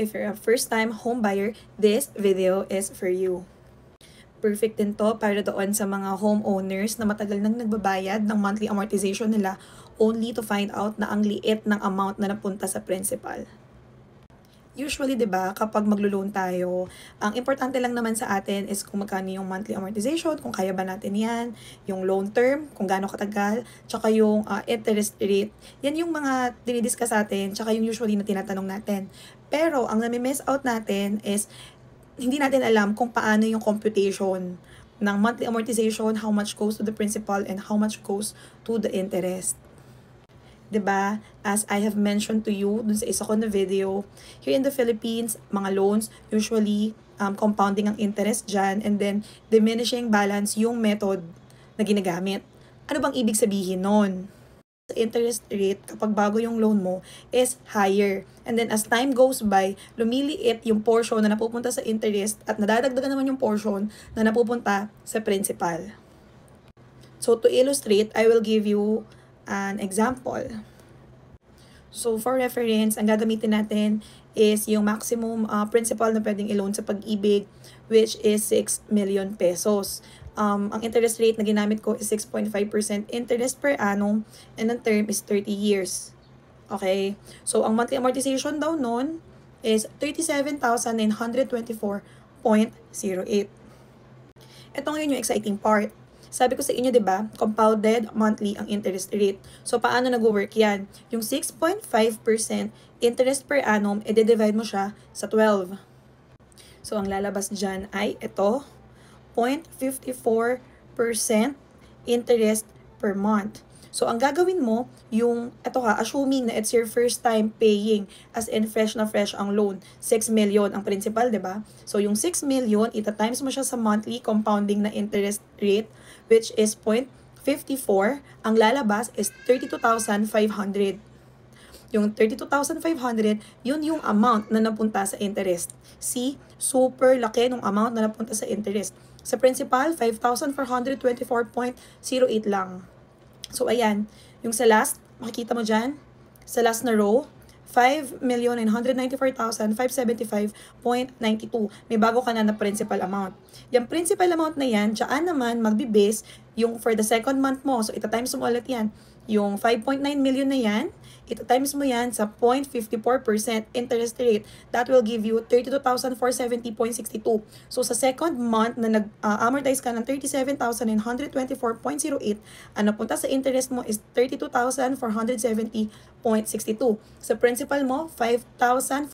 If you're a first-time home buyer, this video is for you. Perfect din to para doon sa mga homeowners na matagal nang nagbabayad ng monthly amortization nila only to find out na ang liit ng amount na napunta sa principal. Usually, 'di ba, kapag maglo-loan tayo, ang importante lang naman sa atin is kung magkano yung monthly amortization, kung kaya ba natin 'yan, yung loan term, kung gaano katagal, tsaka yung interest rate. Yan yung mga dinidiscuss natin, tsaka yung usually na tinatanong natin. Pero ang nami-miss out natin is hindi natin alam kung paano yung computation ng monthly amortization, how much goes to the principal and how much goes to the interest. 'Di ba? As I have mentioned to you dun sa isa ko na video, here in the Philippines, mga loans, usually compounding ang interest dyan and then diminishing balance yung method na ginagamit. Ano bang ibig sabihin nun? The interest rate kapag bago yung loan mo is higher. And then as time goes by, lumiliit yung portion na napupunta sa interest at nadadagdagan naman yung portion na napupunta sa principal. So to illustrate, I will give you an example. So for reference, ang gagamitin natin is yung maximum principal na pwedeng i-loan sa Pag-ibig, which is 6 million pesos. Ang interest rate na ginamit ko is 6.5% interest per annum and ang term is 30 years. Okay? So ang monthly amortization daw nun is 37,924.08. Ito ngayon yung exciting part. Sabi ko sa inyo, 'di ba? Compounded monthly ang interest rate. So paano nagwo-work 'yan? Yung 6.5% interest per annum, i-divide mo siya sa 12. So ang lalabas diyan ay ito, 0.54% interest per month. So ang gagawin mo, yung assuming na it's your first time paying, as in fresh na fresh ang loan, 6 million ang principal, 'di ba? So yung 6 million, ita-times mo siya sa monthly compounding na interest rate, which is 0.54, ang lalabas is 32,500. Yung 32,500, yun yung amount na napunta sa interest. See, super laki ng amount na napunta sa interest. Sa principal, 5,424.08 lang. So, ayan. Yung sa last, makikita mo dyan, sa last na row, 5,994,575.92. May bago ka na principal amount. Yung principal amount na yan, dyan naman magbe-base yung for the second month mo. So, ita-times mo ulit yan. Yung 5.9 million na yan, ita-times mo yan sa 0.54% interest rate. That will give you 32,470.62. So, sa second month na nag-amortize ka ng 37,924.08, ang napunta sa interest mo is 32,470.62. Sa principal mo, 5,000